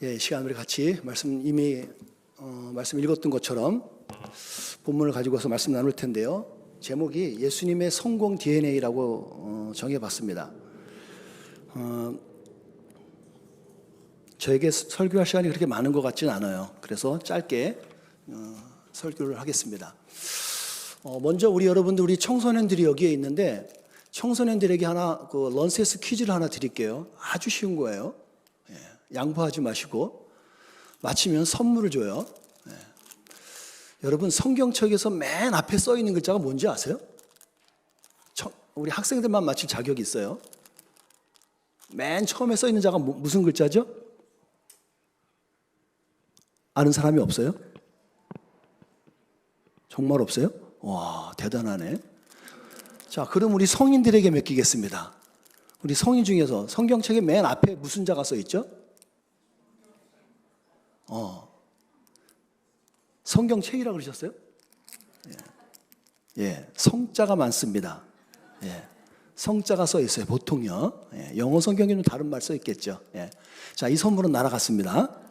이 시간 우리 같이 말씀 읽었던 것처럼 본문을 가지고 와서 말씀 나눌 텐데요. 제목이 예수님의 성공 DNA라고 정해봤습니다. 저에게 설교할 시간이 그렇게 많은 것 같지는 않아요. 그래서 짧게 설교를 하겠습니다. 먼저 우리 여러분들, 우리 청소년들이 여기에 있는데 청소년들에게 하나 런세스 퀴즈를 하나 드릴게요. 아주 쉬운 거예요. 양보하지 마시고 맞히면 선물을 줘요. 여러분, 성경책에서 맨 앞에 써 있는 글자가 뭔지 아세요? 우리 학생들만 맞힐 자격이 있어요. 맨 처음에 써 있는 자가 무슨 글자죠? 아는 사람이 없어요? 정말 없어요? 와, 대단하네. 자, 그럼 우리 성인들에게 맡기겠습니다. 우리 성인 중에서 성경책의 맨 앞에 무슨 자가 써 있죠? 성경책이라고 그러셨어요? 성자가 많습니다. 성자가 써 있어요, 보통요. 영어 성경에는 다른 말 써 있겠죠. 자, 이 선물은 날아갔습니다.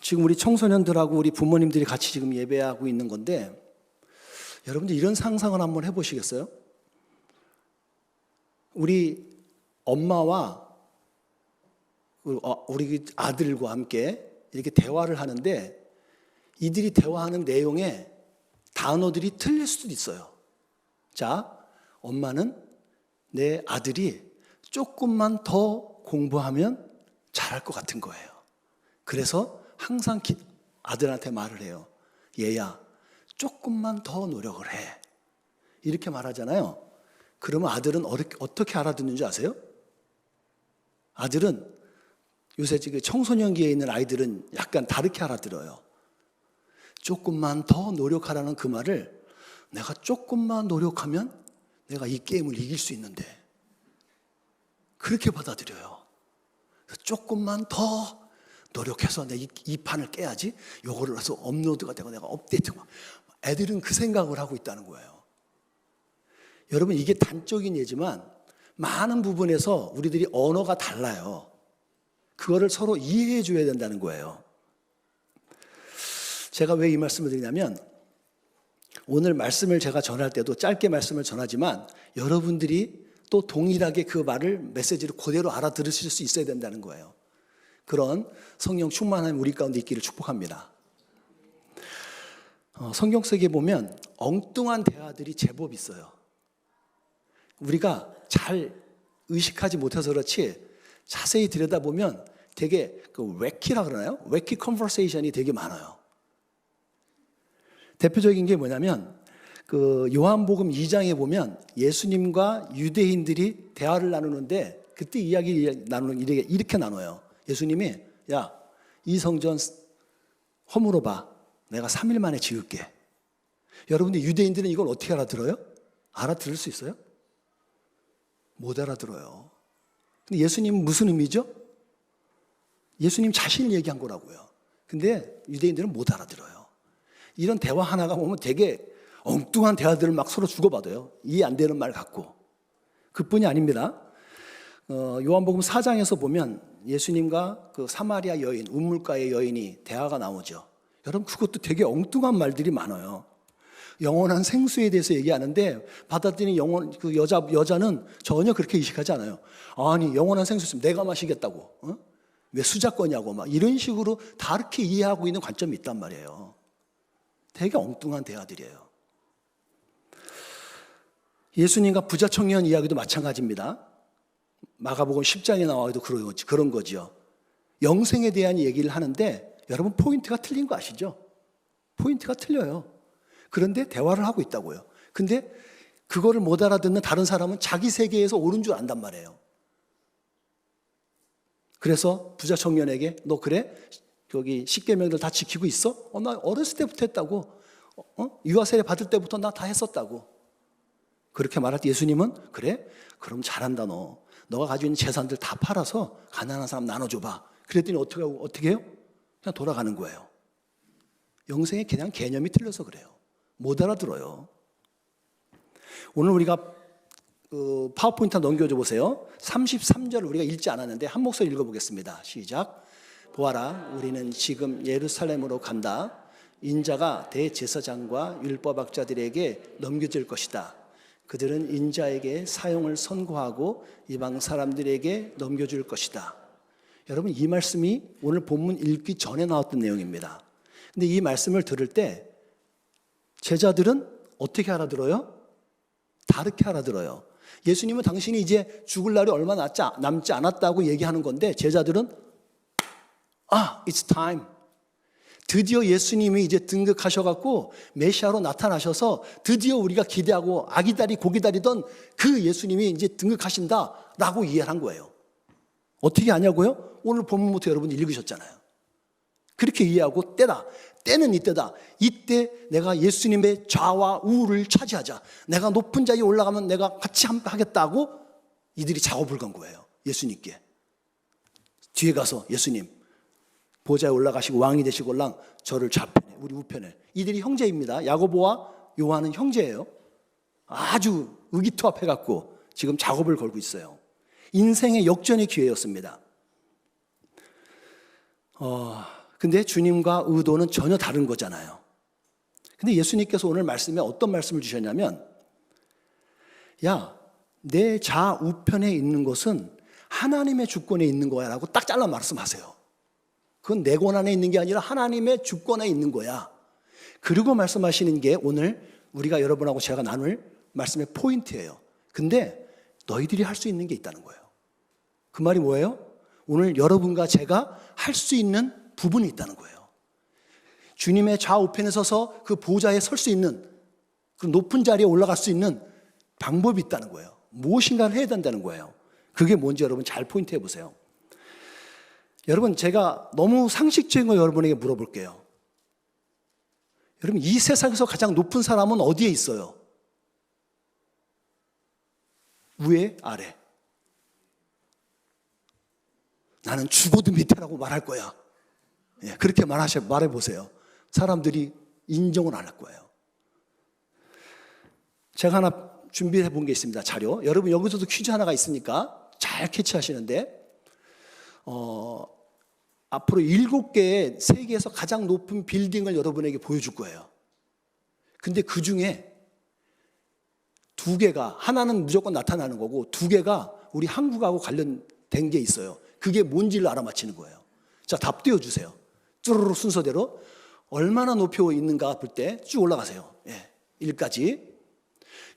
지금 우리 청소년들하고 우리 부모님들이 같이 지금 예배하고 있는 건데, 여러분들 이런 상상을 한번 해보시겠어요? 우리 엄마와 우리 아들과 함께 이렇게 대화를 하는데 이들이 대화하는 내용에 단어들이 틀릴 수도 있어요. 자, 엄마는 내 아들이 조금만 더 공부하면 잘할 것 같은 거예요. 그래서 항상 아들한테 말을 해요. 얘야, 조금만 더 노력을 해. 이렇게 말하잖아요. 그러면 아들은 어떻게 알아듣는 줄 아세요? 아들은 요새 지금 청소년기에 있는 아이들은 약간 다르게 알아들어요. 조금만 더 노력하라는 그 말을 내가 조금만 노력하면 내가 이 게임을 이길 수 있는데, 그렇게 받아들여요. 조금만 더 노력해서 내 이 판을 깨야지. 요거를 해서 업로드가 되고 내가 업데이트가. 애들은 그 생각을 하고 있다는 거예요. 여러분, 이게 단적인 예지만 많은 부분에서 우리들이 언어가 달라요. 그거를 서로 이해해 줘야 된다는 거예요. 제가 왜 이 말씀을 드리냐면, 오늘 말씀을 제가 전할 때도 짧게 말씀을 전하지만 여러분들이 또 동일하게 그 메시지를 그대로 알아들으실 수 있어야 된다는 거예요. 그런 성령 충만한 우리 가운데 있기를 축복합니다. 성경 속에 보면 엉뚱한 대화들이 제법 있어요. 우리가 잘 의식하지 못해서 그렇지 자세히 들여다보면 되게 웨키라 그러나요? 웨키 컨버세이션이 되게 많아요. 대표적인 게 뭐냐면 요한복음 2장에 보면 예수님과 유대인들이 대화를 나누는데 그때 이야기 나누는 이렇게 나눠요. 예수님이 야, 이 성전 허물어 봐. 내가 3일 만에 지을게. 여러분들, 유대인들은 이걸 어떻게 알아들어요? 알아들을 수 있어요? 못 알아들어요. 근데 예수님은 무슨 의미죠? 예수님 자신을 얘기한 거라고요. 근데 유대인들은 못 알아들어요. 이런 대화 하나가 보면 되게 엉뚱한 대화들을 막 서로 주고받아요. 이해 안 되는 말 갖고. 그뿐이 아닙니다. 요한복음 4장에서 보면 예수님과 그 사마리아 여인, 우물가의 여인이 대화가 나오죠. 여러분, 그것도 되게 엉뚱한 말들이 많아요. 영원한 생수에 대해서 얘기하는데 받아들이는 그 여자는 전혀 그렇게 의식하지 않아요. 아니, 영원한 생수 있으면 내가 마시겠다고. 왜 수작거냐고 막 이런 식으로 다르게 이해하고 있는 관점이 있단 말이에요. 되게 엉뚱한 대화들이에요. 예수님과 부자 청년 이야기도 마찬가지입니다. 마가복음 10장에 나와도 그런 거죠. 영생에 대한 얘기를 하는데 여러분, 포인트가 틀린 거 아시죠? 포인트가 틀려요. 그런데 대화를 하고 있다고요. 근데 그거를 못 알아듣는 다른 사람은 자기 세계에서 옳은 줄 안단 말이에요. 그래서 부자 청년에게 너 그래? 여기 십계명들 다 지키고 있어? 나 어렸을 때부터 했다고. 유아세례 받을 때부터 나 다 했었다고. 그렇게 말할 때 예수님은 그래? 그럼 잘한다 너. 너가 가지고 있는 재산들 다 팔아서 가난한 사람 나눠줘봐. 그랬더니 어떻게 해요? 그냥 돌아가는 거예요. 영생에 그냥 개념이 틀려서 그래요. 못 알아들어요. 오늘 우리가 파워포인트 넘겨줘 보세요. 33절을 우리가 읽지 않았는데 한 목소리 읽어보겠습니다. 시작. 보아라, 우리는 지금 예루살렘으로 간다. 인자가 대제사장과 율법학자들에게 넘겨질 것이다. 그들은 인자에게 사형을 선고하고 이방 사람들에게 넘겨줄 것이다. 여러분, 이 말씀이 오늘 본문 읽기 전에 나왔던 내용입니다. 근데 이 말씀을 들을 때 제자들은 어떻게 알아들어요? 다르게 알아들어요. 예수님은 당신이 이제 죽을 날이 얼마 남지 않았다고 얘기하는 건데 제자들은 it's time. 드디어 예수님이 이제 등극하셔갖고 메시아로 나타나셔서 드디어 우리가 기대하고 아기다리 고기다리던 그 예수님이 이제 등극하신다라고 이해한 거예요. 어떻게 아냐고요? 오늘 본문부터 여러분이 읽으셨잖아요. 그렇게 이해하고 때는 이때다. 이때 내가 예수님의 좌와 우를 차지하자. 내가 높은 자리에 올라가면 내가 같이 하겠다고 이들이 작업을 건 거예요. 예수님께. 뒤에 가서 예수님 보좌에 올라가시고 왕이 되시고 올랑 저를 좌편에 우리 우편에. 이들이 형제입니다. 야고보와 요한은 형제예요. 아주 의기투합해갖고 지금 작업을 걸고 있어요. 인생의 역전의 기회였습니다. 근데 주님과 의도는 전혀 다른 거잖아요. 근데 예수님께서 오늘 말씀에 어떤 말씀을 주셨냐면 내 좌우편에 있는 것은 하나님의 주권에 있는 거야 라고 딱 잘라 말씀하세요. 그건 내 권한에 있는 게 아니라 하나님의 주권에 있는 거야. 그리고 말씀하시는 게 오늘 우리가 여러분하고 제가 나눌 말씀의 포인트예요. 근데 너희들이 할 수 있는 게 있다는 거예요. 그 말이 뭐예요? 오늘 여러분과 제가 할 수 있는 부분이 있다는 거예요. 주님의 좌우편에 서서 그 보좌에 설 수 있는 그 높은 자리에 올라갈 수 있는 방법이 있다는 거예요. 무엇인가를 해야 된다는 거예요. 그게 뭔지 여러분 잘 포인트해 보세요. 여러분, 제가 너무 상식적인 거 여러분에게 물어볼게요. 여러분, 이 세상에서 가장 높은 사람은 어디에 있어요? 위에, 아래? 나는 죽어도 밑에라고 말할 거야. 그렇게 말해보세요. 사람들이 인정을 안 할 거예요. 제가 하나 준비해 본 게 있습니다. 자료. 여러분, 여기서도 퀴즈 하나가 있으니까 잘 캐치하시는데 앞으로 7개의 세계에서 가장 높은 빌딩을 여러분에게 보여줄 거예요. 근데 그 중에 2개가, 하나는 무조건 나타나는 거고 2개가 우리 한국하고 관련된 게 있어요. 그게 뭔지를 알아맞히는 거예요. 자, 답 띄워주세요. 쭈루루 순서대로 얼마나 높이 있는가 볼 때 쭉 올라가세요. 1까지.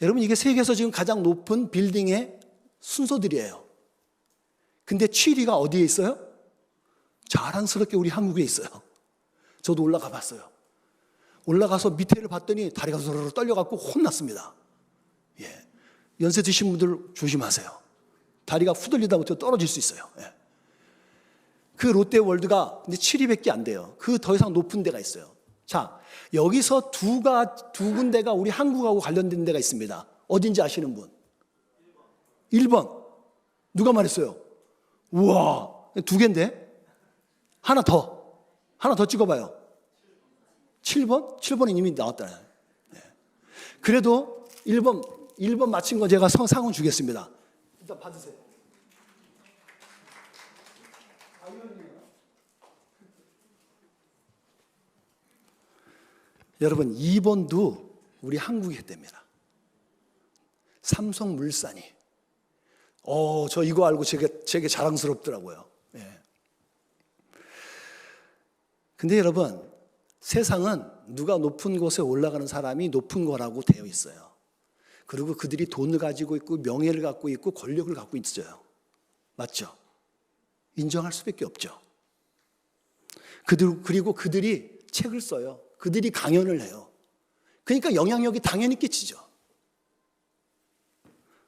여러분, 이게 세계에서 지금 가장 높은 빌딩의 순서들이에요. 근데 7위가 어디에 있어요? 자랑스럽게 우리 한국에 있어요. 저도 올라가 봤어요. 올라가서 밑에를 봤더니 다리가 서로 떨려갖고 혼났습니다. 연세 드신 분들 조심하세요. 다리가 후들리다 못해 떨어질 수 있어요. 그 롯데월드가 근데 7위밖에 안 돼요. 그 더 이상 높은 데가 있어요. 자, 여기서 두 군데가 우리 한국하고 관련된 데가 있습니다. 어딘지 아시는 분? 1번. 누가 말했어요? 우와, 2개인데? 하나 더 찍어봐요. 7번? 7번이 이미 나왔잖아요. 그래도 1번 맞힌 거 제가 상은 주겠습니다. 일단 받으세요. 여러분, 2번도 우리 한국이 했답니다. 삼성물산이. 저 이거 알고 제게 자랑스럽더라고요. 근데 여러분, 세상은 누가 높은 곳에 올라가는 사람이 높은 거라고 되어 있어요. 그리고 그들이 돈을 가지고 있고 명예를 갖고 있고 권력을 갖고 있어요. 맞죠? 인정할 수밖에 없죠. 그리고 그들이 책을 써요. 그들이 강연을 해요. 그러니까 영향력이 당연히 끼치죠.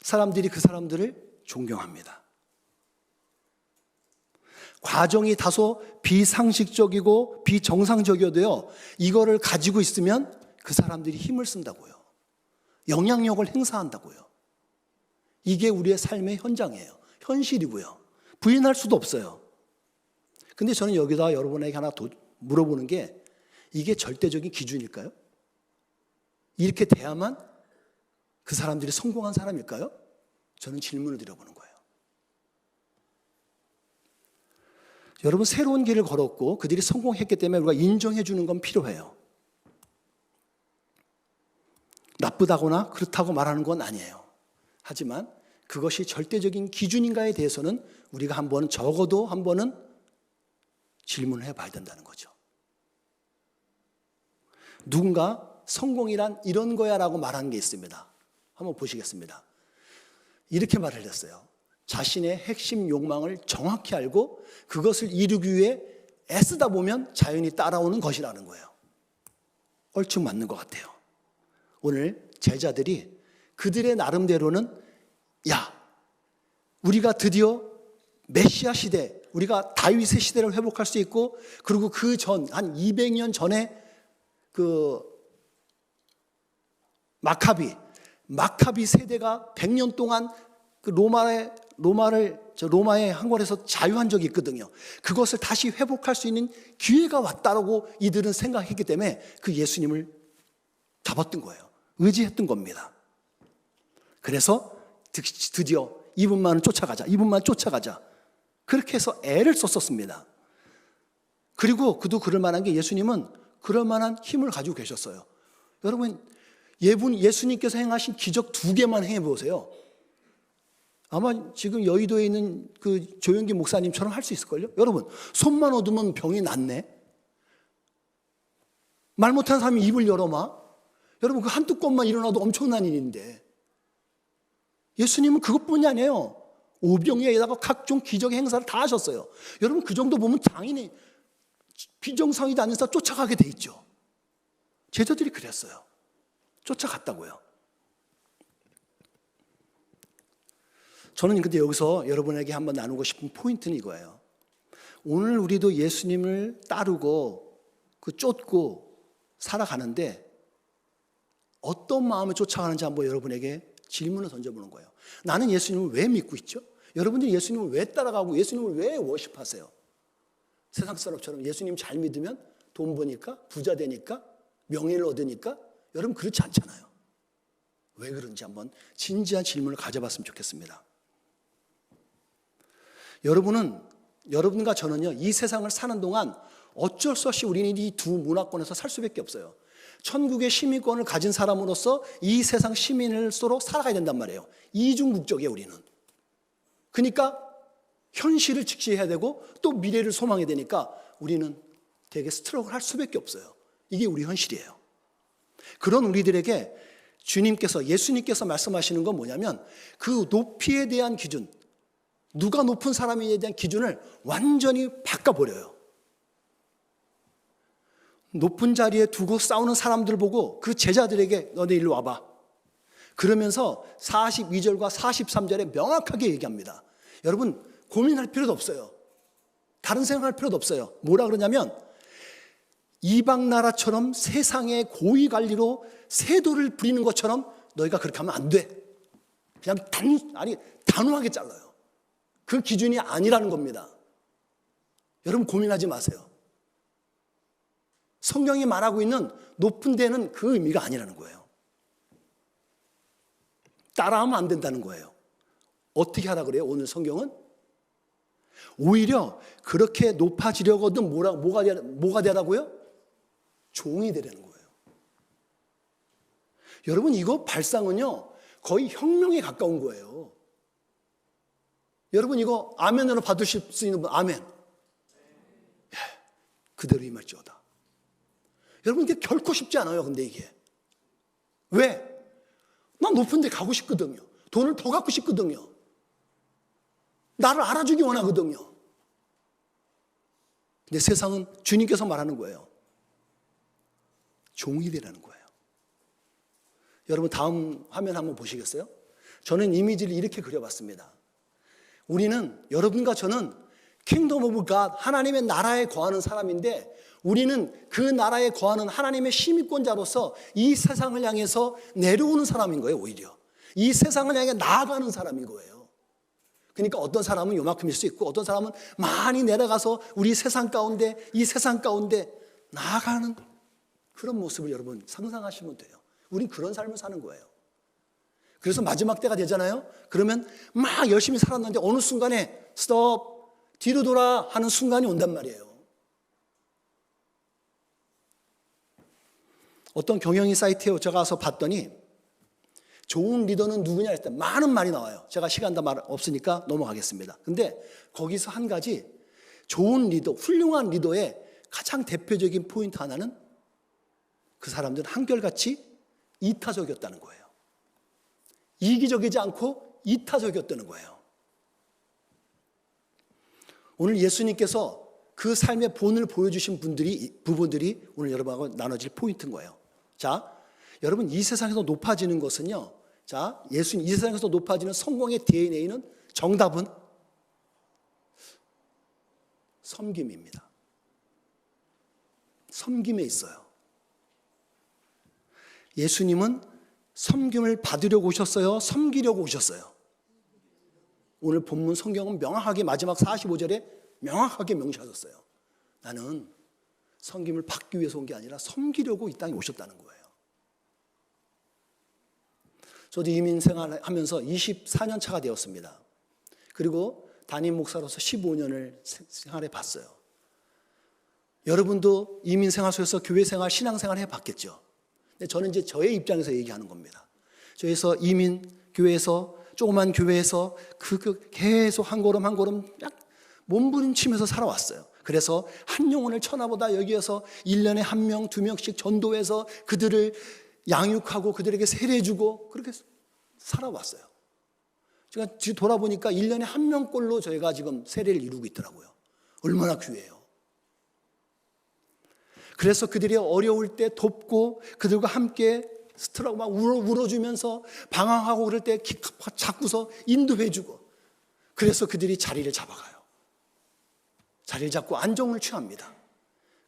사람들이 그 사람들을 존경합니다. 과정이 다소 비상식적이고 비정상적이어도요, 이거를 가지고 있으면 그 사람들이 힘을 쓴다고요. 영향력을 행사한다고요. 이게 우리의 삶의 현장이에요. 현실이고요. 부인할 수도 없어요. 근데 저는 여기다 여러분에게 하나 물어보는 게, 이게 절대적인 기준일까요? 이렇게 돼야만 그 사람들이 성공한 사람일까요? 저는 질문을 드려보는 거예요. 여러분, 새로운 길을 걸었고 그들이 성공했기 때문에 우리가 인정해 주는 건 필요해요. 나쁘다거나 그렇다고 말하는 건 아니에요. 하지만 그것이 절대적인 기준인가에 대해서는 우리가 적어도 한 번은 질문을 해봐야 된다는 거죠. 누군가 성공이란 이런 거야 라고 말한 게 있습니다. 한번 보시겠습니다. 이렇게 말을 했어요. 자신의 핵심 욕망을 정확히 알고 그것을 이루기 위해 애쓰다 보면 자연히 따라오는 것이라는 거예요. 얼추 맞는 것 같아요. 오늘 제자들이 그들의 나름대로는 우리가 드디어 메시아 시대, 우리가 다윗의 시대를 회복할 수 있고, 그리고 그 전, 한 200년 전에 그 마카비 세대가 100년 동안 그 로마의 항원에서 자유한 적이 있거든요. 그것을 다시 회복할 수 있는 기회가 왔다라고 이들은 생각했기 때문에 그 예수님을 잡았던 거예요. 의지했던 겁니다. 그래서 드디어 이분만 쫓아가자. 그렇게 해서 애를 썼었습니다. 그리고 그도 그럴 만한 게 예수님은 그럴 만한 힘을 가지고 계셨어요. 여러분, 예수님께서 행하신 기적 2개만 행해보세요. 아마 지금 여의도에 있는 그 조영기 목사님처럼 할 수 있을걸요? 여러분, 손만 얻으면 병이 낫네? 말 못하는 사람이 입을 열어마? 여러분, 그 한두 건만 일어나도 엄청난 일인데, 예수님은 그것뿐이 아니에요. 오병이에다가 각종 기적의 행사를 다 하셨어요. 여러분, 그 정도 보면 당연히 비정상이지 않은 사 쫓아가게 돼 있죠. 제자들이 그랬어요. 쫓아갔다고요. 저는 근데 여기서 여러분에게 한번 나누고 싶은 포인트는 이거예요. 오늘 우리도 예수님을 따르고 쫓고 살아가는데 어떤 마음을 쫓아가는지 한번 여러분에게 질문을 던져보는 거예요. 나는 예수님을 왜 믿고 있죠? 여러분들이 예수님을 왜 따라가고 예수님을 왜 워십하세요? 세상 사람처럼 예수님 잘 믿으면 돈 버니까, 부자 되니까, 명예를 얻으니까? 여러분, 그렇지 않잖아요. 왜 그런지 한번 진지한 질문을 가져봤으면 좋겠습니다. 여러분과 저는요, 이 세상을 사는 동안 어쩔 수 없이 우리는 이 두 문화권에서 살 수밖에 없어요. 천국의 시민권을 가진 사람으로서 이 세상 시민으로서 살아가야 된단 말이에요. 이중국적이에요, 우리는. 그러니까 현실을 직시해야 되고 또 미래를 소망해야 되니까 우리는 되게 스트럭을 할 수밖에 없어요. 이게 우리 현실이에요. 그런 우리들에게 예수님께서 말씀하시는 건 뭐냐면 그 높이에 대한 기준, 누가 높은 사람에 대한 기준을 완전히 바꿔버려요. 높은 자리에 두고 싸우는 사람들 보고 그 제자들에게 너네 일로 와봐. 그러면서 42절과 43절에 명확하게 얘기합니다. 여러분, 고민할 필요도 없어요. 다른 생각할 필요도 없어요. 뭐라 그러냐면 이방 나라처럼 세상의 고위 관리로 세도를 부리는 것처럼 너희가 그렇게 하면 안 돼. 그냥 단호하게 잘라요. 그 기준이 아니라는 겁니다. 여러분, 고민하지 마세요. 성경이 말하고 있는 높은 데는 그 의미가 아니라는 거예요. 따라하면 안 된다는 거예요. 어떻게 하라 그래요? 오늘 성경은 오히려 그렇게 높아지려거든 뭐가 되라고요? 종이 되라는 거예요. 여러분, 이거 발상은요 거의 혁명에 가까운 거예요. 여러분, 이거 아멘으로 받으실 수 있는 분 아멘. 그대로 임할지어다. 여러분, 이게 결코 쉽지 않아요. 근데 이게 왜? 난 높은 데 가고 싶거든요. 돈을 더 갖고 싶거든요. 나를 알아주기 원하거든요. 근데 세상은 주님께서 말하는 거예요. 종이 되라는 거예요. 여러분, 다음 화면 한번 보시겠어요? 저는 이미지를 이렇게 그려봤습니다. 우리는, 여러분과 저는 킹덤 오브 갓, 하나님의 나라에 거하는 사람인데 우리는 그 나라에 거하는 하나님의 시민권자로서 이 세상을 향해서 내려오는 사람인 거예요. 오히려 이 세상을 향해 나아가는 사람인 거예요. 그러니까 어떤 사람은 요만큼일 수 있고 어떤 사람은 많이 내려가서 이 세상 가운데 나아가는 그런 모습을 여러분 상상하시면 돼요. 우린 그런 삶을 사는 거예요. 그래서 마지막 때가 되잖아요. 그러면 막 열심히 살았는데 어느 순간에 스톱, 뒤로 돌아 하는 순간이 온단 말이에요. 어떤 경영인 사이트에 제가 가서 봤더니 좋은 리더는 누구냐 했을 때 많은 말이 나와요. 제가 시간 다 말 없으니까 넘어가겠습니다. 근데 거기서 한 가지 좋은 리더, 훌륭한 리더의 가장 대표적인 포인트 하나는 그 사람들은 한결같이 이타적이었다는 거예요. 이기적이지 않고 이타적이었다는 거예요. 오늘 예수님께서 그 삶의 본을 보여주신 부분들이 오늘 여러분하고 나눠질 포인트인 거예요. 자, 여러분 이 세상에서 높아지는 것은요. 자, 예수님 이 세상에서 높아지는 성공의 DNA는 정답은 섬김입니다. 섬김에 있어요. 예수님은 섬김을 받으려고 오셨어요? 섬기려고 오셨어요? 오늘 본문 성경은 명확하게 마지막 45절에 명확하게 명시하셨어요. 나는 섬김을 받기 위해서 온 게 아니라 섬기려고 이 땅에 오셨다는 거예요. 저도 이민 생활하면서 24년 차가 되었습니다. 그리고 담임 목사로서 15년을 생활해 봤어요. 여러분도 이민 생활 속에서 교회 생활, 신앙 생활 해봤겠죠. 근데 저는 이제 저의 입장에서 얘기하는 겁니다. 저에서 이민 교회에서 조그만 교회에서 계속 한 걸음 한 걸음 몸부림치면서 살아왔어요. 그래서 한 영혼을 천하보다 여기에서 1년에 1명, 2명씩 전도해서 그들을 양육하고 그들에게 세례주고 그렇게 살아왔어요. 제가 돌아보니까 1년에 1명꼴로 저희가 지금 세례를 이루고 있더라고요. 얼마나 귀해요. 그래서 그들이 어려울 때 돕고 그들과 함께 스트라고 막 울어주면서 방황하고 그럴 때 자꾸서 인도해주고 그래서 그들이 자리를 잡아가요. 자리를 잡고 안정을 취합니다.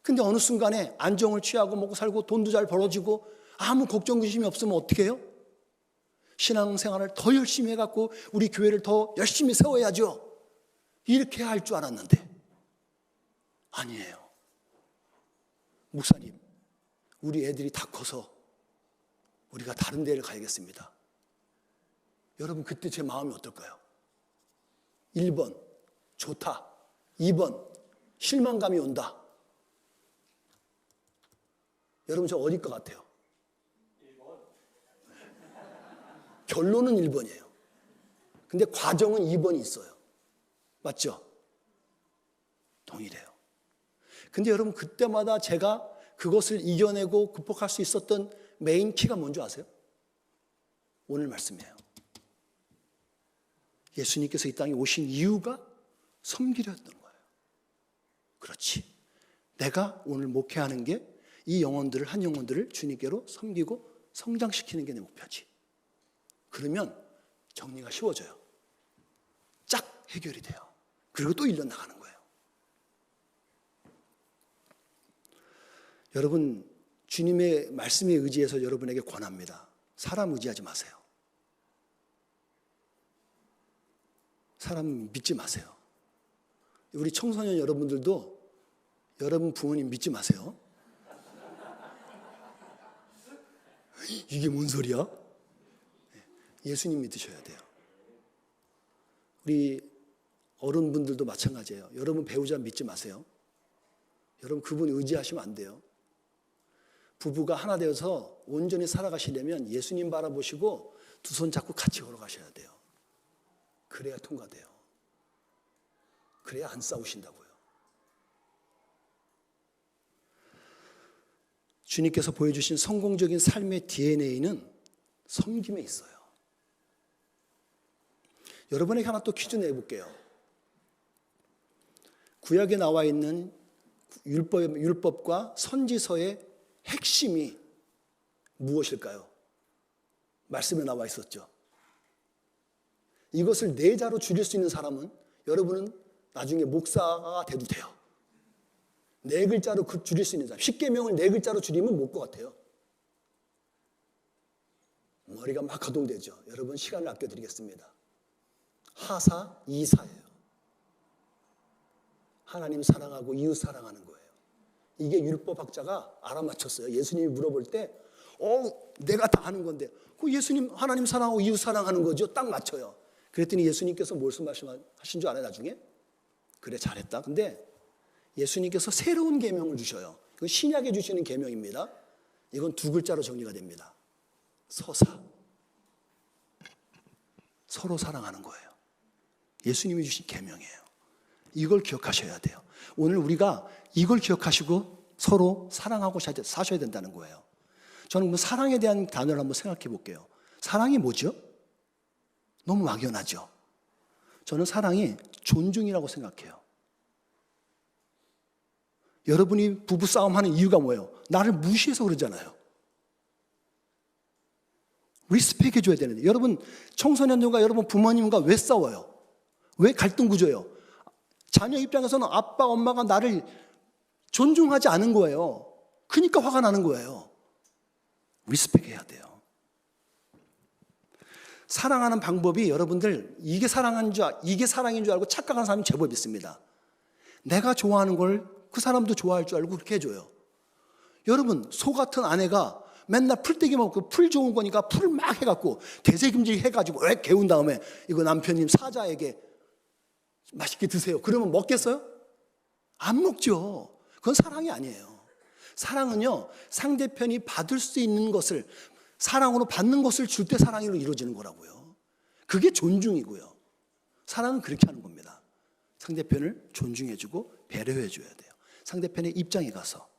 근데 어느 순간에 안정을 취하고 먹고 살고 돈도 잘 벌어지고 아무 걱정 근심이 없으면 어떻게 해요? 신앙생활을 더 열심히 해갖고 우리 교회를 더 열심히 세워야죠. 이렇게 할 줄 알았는데 아니에요. 목사님, 우리 애들이 다 커서 우리가 다른 데를 가야겠습니다. 여러분 그때 제 마음이 어떨까요? 1번 좋다, 2번 실망감이 온다. 여러분 저 어딜 것 같아요? 1번. 결론은 1번이에요. 근데 과정은 2번이 있어요. 맞죠? 동일해요. 근데 여러분 그때마다 제가 그것을 이겨내고 극복할 수 있었던 메인 키가 뭔지 아세요? 오늘 말씀이에요. 예수님께서 이 땅에 오신 이유가 섬기려였던 거예요. 그렇지. 내가 오늘 목회하는 게 이 영혼들을 한 영혼들을 주님께로 섬기고 성장시키는 게 내 목표지. 그러면 정리가 쉬워져요. 쫙 해결이 돼요. 그리고 또 1년 나가는 거예요. 여러분 주님의 말씀에 의지해서 여러분에게 권합니다. 사람 의지하지 마세요. 사람 믿지 마세요. 우리 청소년 여러분들도 여러분 부모님 믿지 마세요. 이게 뭔 소리야? 예수님 믿으셔야 돼요. 우리 어른분들도 마찬가지예요. 여러분 배우자 믿지 마세요. 여러분 그분 의지하시면 안 돼요. 부부가 하나 되어서 온전히 살아가시려면 예수님 바라보시고 두 손 잡고 같이 걸어가셔야 돼요. 그래야 통과돼요. 그래야 안 싸우신다고요. 주님께서 보여주신 성공적인 삶의 DNA는 섬김에 있어요. 여러분에게 하나 또 퀴즈 내볼게요. 구약에 나와 있는 율법과 선지서의 핵심이 무엇일까요? 말씀에 나와 있었죠. 이것을 4자로 줄일 수 있는 사람은 여러분은 나중에 목사가 돼도 돼요. 4글자로 줄일 수 있는 사람. 10계명을 4글자로 줄이면 못 것 같아요. 머리가 막 가동되죠. 여러분 시간을 아껴드리겠습니다. 하사 이사예요. 하나님 사랑하고 이웃 사랑하는 거예요. 이게 율법학자가 알아맞혔어요. 예수님이 물어볼 때 내가 다 하는 건데 그 예수님 하나님 사랑하고 이웃 사랑하는 거죠. 딱 맞춰요. 그랬더니 예수님께서 무슨 말씀하신 줄 알아요? 나중에? 그래 잘했다. 근데 예수님께서 새로운 계명을 주셔요. 이건 신약에 주시는 계명입니다. 이건 두 글자로 정리가 됩니다. 서사. 서로 사랑하는 거예요. 예수님이 주신 계명이에요. 이걸 기억하셔야 돼요. 오늘 우리가 이걸 기억하시고 서로 사랑하고 사셔야 된다는 거예요. 저는 사랑에 대한 단어를 한번 생각해 볼게요. 사랑이 뭐죠? 너무 막연하죠. 저는 사랑이 존중이라고 생각해요. 여러분이 부부싸움하는 이유가 뭐예요? 나를 무시해서 그러잖아요. 리스펙 해줘야 되는데 여러분 청소년들과 여러분 부모님과 왜 싸워요? 왜 갈등 구조예요? 자녀 입장에서는 아빠 엄마가 나를 존중하지 않은 거예요. 그러니까 화가 나는 거예요. 리스펙 해야 돼요. 사랑하는 방법이 여러분들 이게 사랑인 줄 알고 착각하는 사람이 제법 있습니다. 내가 좋아하는 걸 그 사람도 좋아할 줄 알고 그렇게 해줘요. 여러분 소 같은 아내가 맨날 풀떼기 먹고 풀 좋은 거니까 풀을 막 해갖고 대세김질 해가지고 왜 개운 다음에 이거 남편님 사자에게 맛있게 드세요. 그러면 먹겠어요? 안 먹죠. 그건 사랑이 아니에요. 사랑은요 상대편이 받을 수 있는 것을 사랑으로 받는 것을 줄 때 사랑으로 이루어지는 거라고요. 그게 존중이고요. 사랑은 그렇게 하는 겁니다. 상대편을 존중해주고 배려해줘야 돼요. 상대편의 입장에 가서.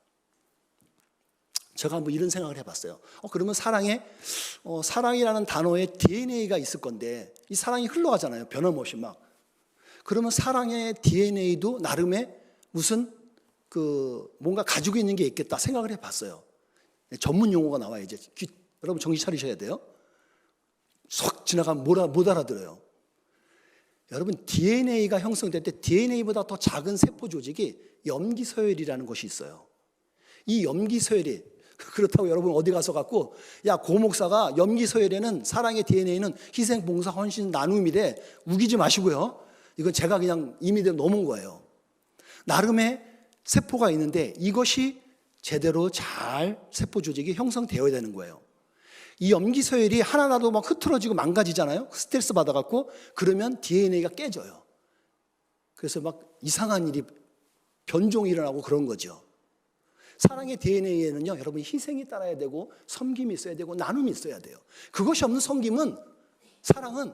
제가 한번 이런 생각을 해봤어요. 그러면 사랑이라는 단어에 DNA가 있을 건데 이 사랑이 흘러가잖아요. 변함없이 막. 그러면 사랑의 DNA도 나름의 무슨 뭔가 가지고 있는 게 있겠다 생각을 해봤어요. 전문 용어가 나와요. 이제 여러분 정신 차리셔야 돼요. 쏙 지나가면 못 알아들어요. 여러분 DNA가 형성될 때 DNA보다 더 작은 세포 조직이 염기서열이라는 것이 있어요. 이 염기서열이 그렇다고 여러분 어디 가서 갖고 고 목사가 염기서열에는 사랑의 DNA는 희생, 봉사, 헌신, 나눔이래 우기지 마시고요. 이건 제가 그냥 임의대로 넘은 거예요. 나름의 세포가 있는데 이것이 제대로 잘 세포 조직이 형성되어야 되는 거예요. 이 염기서열이 하나라도 막 흐트러지고 망가지잖아요. 스트레스 받아갖고 그러면 DNA가 깨져요. 그래서 막 이상한 일이 변종이 일어나고 그런 거죠. 사랑의 DNA에는요, 여러분 희생이 따라야 되고 섬김이 있어야 되고 나눔이 있어야 돼요. 그것이 없는 섬김은 사랑은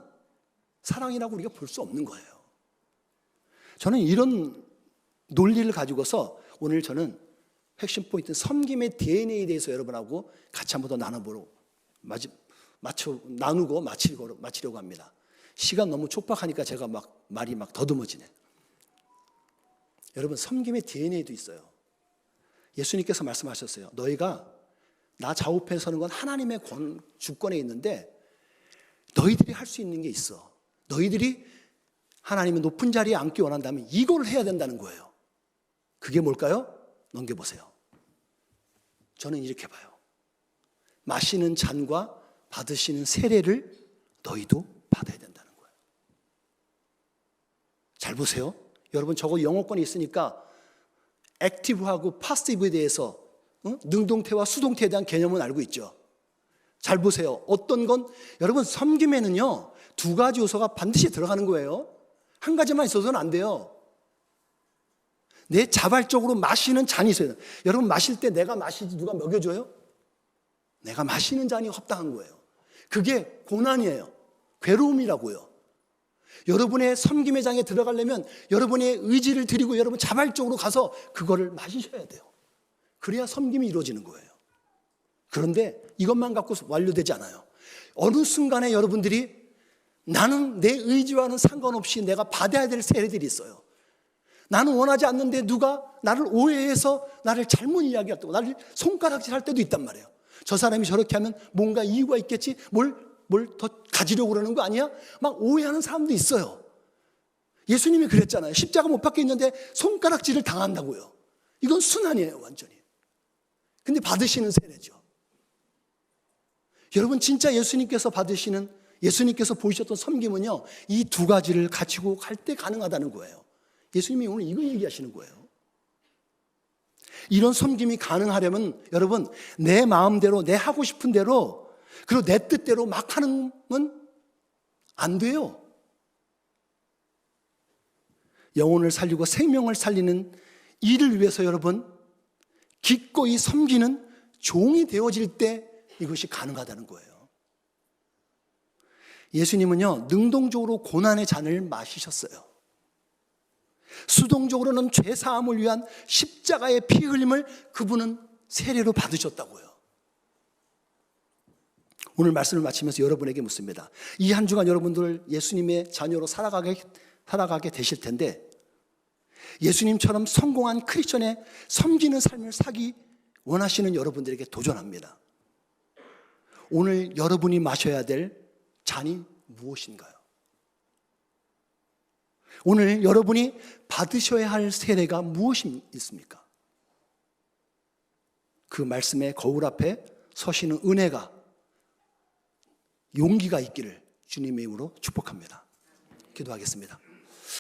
사랑이라고 우리가 볼 수 없는 거예요. 저는 이런 논리를 가지고서 오늘 저는 핵심 포인트 섬김의 DNA에 대해서 여러분하고 같이 한번 더 나누고 마치려고 합니다. 시간 너무 촉박하니까 제가 말이 더듬어지네. 여러분 섬김의 DNA도 있어요. 예수님께서 말씀하셨어요. 너희가 나 좌우편에 서는 건 하나님의 주권에 있는데 너희들이 할 수 있는 게 있어. 너희들이 하나님의 높은 자리에 앉기 원한다면 이걸 해야 된다는 거예요. 그게 뭘까요? 넘겨보세요. 저는 이렇게 봐요. 마시는 잔과 받으시는 세례를 너희도 받아야 된다는 거예요. 잘 보세요. 여러분 저거 영어권에 있으니까 액티브하고 파시브에 대해서 능동태와 수동태에 대한 개념은 알고 있죠. 잘 보세요. 어떤 건 여러분 섬김에는요 2가지 요소가 반드시 들어가는 거예요. 한 가지만 있어서는 안 돼요. 내 자발적으로 마시는 잔이 있어야 돼요. 여러분 마실 때 내가 마시지 누가 먹여줘요? 내가 마시는 잔이 합당한 거예요. 그게 고난이에요. 괴로움이라고요. 여러분의 섬김의 장에 들어가려면 여러분의 의지를 드리고 여러분 자발적으로 가서 그거를 마시셔야 돼요. 그래야 섬김이 이루어지는 거예요. 그런데 이것만 갖고 완료되지 않아요. 어느 순간에 여러분들이 나는 내 의지와는 상관없이 내가 받아야 될 세례들이 있어요. 나는 원하지 않는데 누가 나를 오해해서 나를 잘못 이야기할 때고 나를 손가락질할 때도 있단 말이에요. 저 사람이 저렇게 하면 뭔가 이유가 있겠지? 뭘 더 가지려고 그러는 거 아니야? 막 오해하는 사람도 있어요. 예수님이 그랬잖아요. 십자가 못 박혀 있는데 손가락질을 당한다고요. 이건 순환이에요, 완전히. 근데 받으시는 세례죠. 여러분 진짜 예수님께서 보이셨던 섬김은요, 이 2가지를 가지고 갈 때 가능하다는 거예요. 예수님이 오늘 이거 얘기하시는 거예요. 이런 섬김이 가능하려면 여러분, 내 마음대로, 내 하고 싶은 대로, 그리고 내 뜻대로 막 하는 건 안 돼요. 영혼을 살리고 생명을 살리는 일을 위해서 여러분, 기꺼이 섬기는 종이 되어질 때 이것이 가능하다는 거예요. 예수님은요, 능동적으로 고난의 잔을 마시셨어요. 수동적으로는 죄 사함을 위한 십자가의 피 흘림을 그분은 세례로 받으셨다고요. 오늘 말씀을 마치면서 여러분에게 묻습니다. 이 한 주간 여러분들 예수님의 자녀로 살아가게 되실 텐데, 예수님처럼 성공한 크리스천의 섬기는 삶을 살기 원하시는 여러분들에게 도전합니다. 오늘 여러분이 마셔야 될 잔이 무엇인가요? 오늘 여러분이 받으셔야 할 세례가 무엇이 있습니까? 그 말씀의 거울 앞에 서시는 은혜가, 용기가 있기를 주님의 이름으로 축복합니다. 기도하겠습니다.